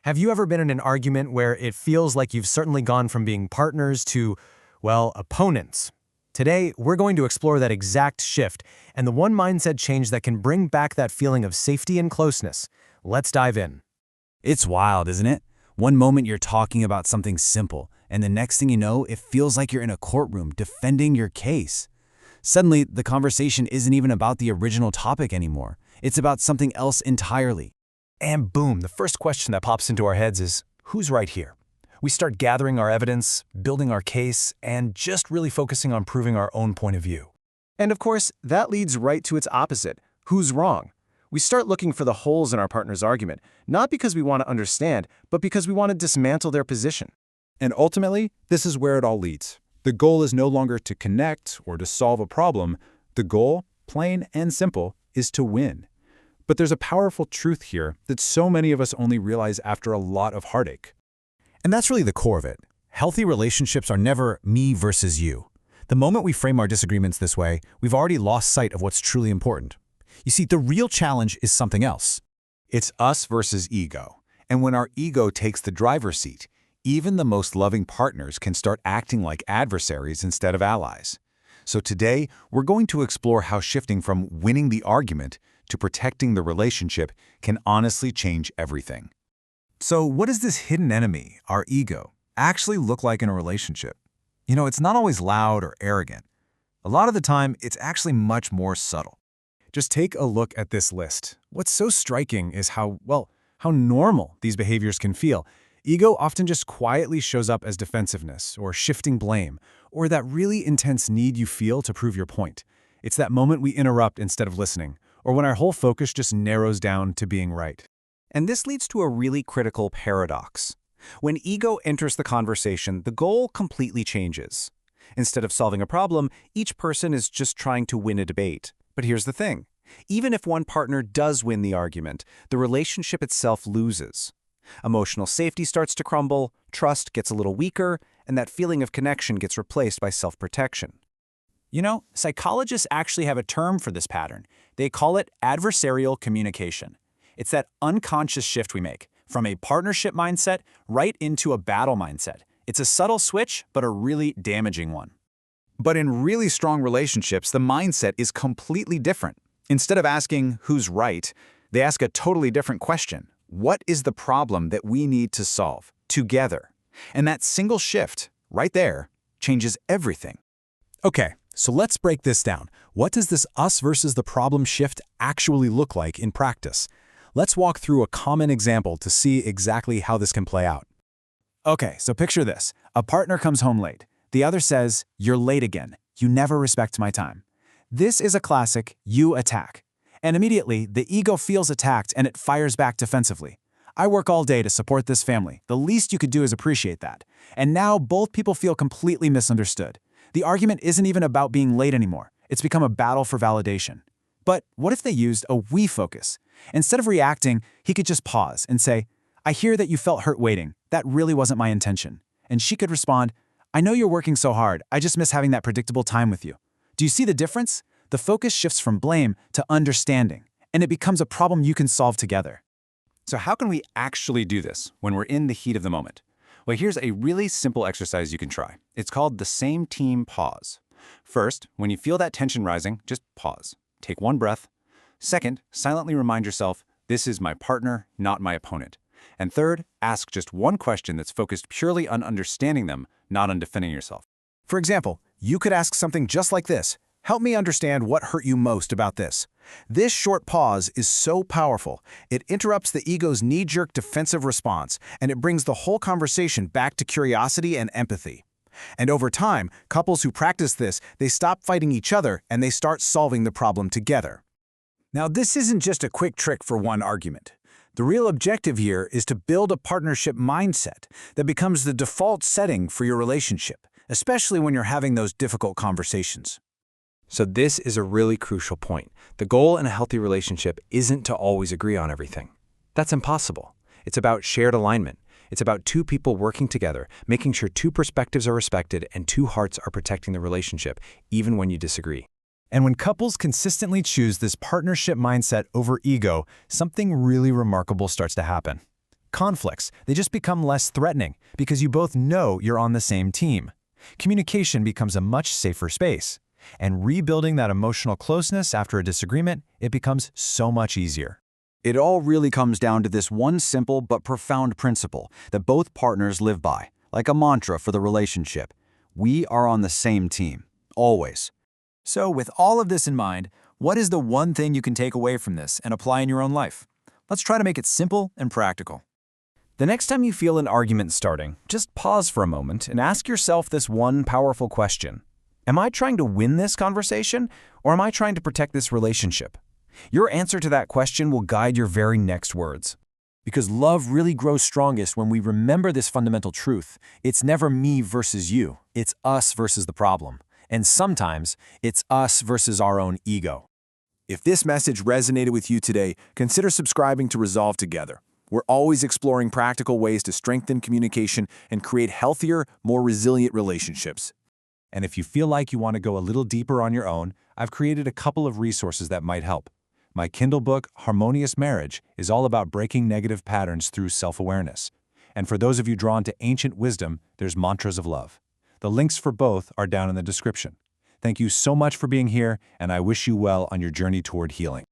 Have you ever been in an argument where it feels like you've certainly gone from being partners to, well, opponents? Today, we're going to explore that exact shift and the one mindset change that can bring back that feeling of safety and closeness. Let's dive in. It's wild, isn't it? One moment you're talking about something simple, and the next thing you know, it feels like you're in a courtroom defending your case. Suddenly, the conversation isn't even about the original topic anymore. It's about something else entirely. And boom, the first question that pops into our heads is, who's right here? We start gathering our evidence, building our case, and just really focusing on proving our own point of view. And of course, that leads right to its opposite, who's wrong? We start looking for the holes in our partner's argument, not because we want to understand, but because we want to dismantle their position. And ultimately, this is where it all leads. The goal is no longer to connect or to solve a problem. The goal, plain and simple, is to win. But there's a powerful truth here that so many of us only realize after a lot of heartache. And that's really the core of it. Healthy relationships are never me versus you. The moment we frame our disagreements this way, we've already lost sight of what's truly important. You see, the real challenge is something else. It's us versus ego. And when our ego takes the driver's seat, even the most loving partners can start acting like adversaries instead of allies. So today, we're going to explore how shifting from winning the argument to protecting the relationship can honestly change everything. So what does this hidden enemy, our ego, actually look like in a relationship? You know, it's not always loud or arrogant. A lot of the time, it's actually much more subtle. Just take a look at this list. What's so striking is how normal these behaviors can feel. Ego often just quietly shows up as defensiveness or shifting blame or that really intense need you feel to prove your point. It's that moment we interrupt instead of listening, or when our whole focus just narrows down to being right. And this leads to a really critical paradox. When ego enters the conversation, the goal completely changes. Instead of solving a problem, each person is just trying to win a debate. But here's the thing. Even if one partner does win the argument, the relationship itself loses. Emotional safety starts to crumble, trust gets a little weaker, and that feeling of connection gets replaced by self-protection. You know, psychologists actually have a term for this pattern. They call it adversarial communication. It's that unconscious shift we make, from a partnership mindset right into a battle mindset. It's a subtle switch, but a really damaging one. But in really strong relationships, the mindset is completely different. Instead of asking who's right, they ask a totally different question. What is the problem that we need to solve together? And that single shift, right there, changes everything. Okay, so let's break this down. What does this us versus the problem shift actually look like in practice? Let's walk through a common example to see exactly how this can play out. Okay, so picture this. A partner comes home late. The other says, "You're late again. You never respect my time." This is a classic you attack. And immediately, the ego feels attacked and it fires back defensively. I work all day to support this family. The least you could do is appreciate that. And now both people feel completely misunderstood. The argument isn't even about being late anymore. It's become a battle for validation. But what if they used a we focus? Instead of reacting, he could just pause and say, "I hear that you felt hurt waiting. That really wasn't my intention." And she could respond, "I know you're working so hard. I just miss having that predictable time with you." Do you see the difference? The focus shifts from blame to understanding, and it becomes a problem you can solve together. So how can we actually do this when we're in the heat of the moment? Well, here's a really simple exercise you can try. It's called the same team pause. First, when you feel that tension rising, just pause. Take one breath. Second, silently remind yourself, this is my partner, not my opponent. And third, ask just one question that's focused purely on understanding them, not on defending yourself. For example, you could ask something just like this. Help me understand what hurt you most about this. This short pause is so powerful. It interrupts the ego's knee-jerk defensive response, and it brings the whole conversation back to curiosity and empathy. And over time, couples who practice this, they stop fighting each other and they start solving the problem together. Now, this isn't just a quick trick for one argument. The real objective here is to build a partnership mindset that becomes the default setting for your relationship, especially when you're having those difficult conversations. So this is a really crucial point. The goal in a healthy relationship isn't to always agree on everything. That's impossible. It's about shared alignment. It's about two people working together, making sure two perspectives are respected and two hearts are protecting the relationship, even when you disagree. And when couples consistently choose this partnership mindset over ego, something really remarkable starts to happen. Conflicts, they just become less threatening because you both know you're on the same team. Communication becomes a much safer space. And rebuilding that emotional closeness after a disagreement, it becomes so much easier. It all really comes down to this one simple but profound principle that both partners live by, like a mantra for the relationship. We are on the same team, always. So with all of this in mind, what is the one thing you can take away from this and apply in your own life? Let's try to make it simple and practical. The next time you feel an argument starting, just pause for a moment and ask yourself this one powerful question. Am I trying to win this conversation, or am I trying to protect this relationship? Your answer to that question will guide your very next words. Because love really grows strongest when we remember this fundamental truth. It's never me versus you. It's us versus the problem. And sometimes, it's us versus our own ego. If this message resonated with you today, consider subscribing to Resolve Together. We're always exploring practical ways to strengthen communication and create healthier, more resilient relationships. And if you feel like you want to go a little deeper on your own, I've created a couple of resources that might help. My Kindle book, Harmonious Marriage, is all about breaking negative patterns through self-awareness. And for those of you drawn to ancient wisdom, there's Mantras of Love. The links for both are down in the description. Thank you so much for being here, and I wish you well on your journey toward healing.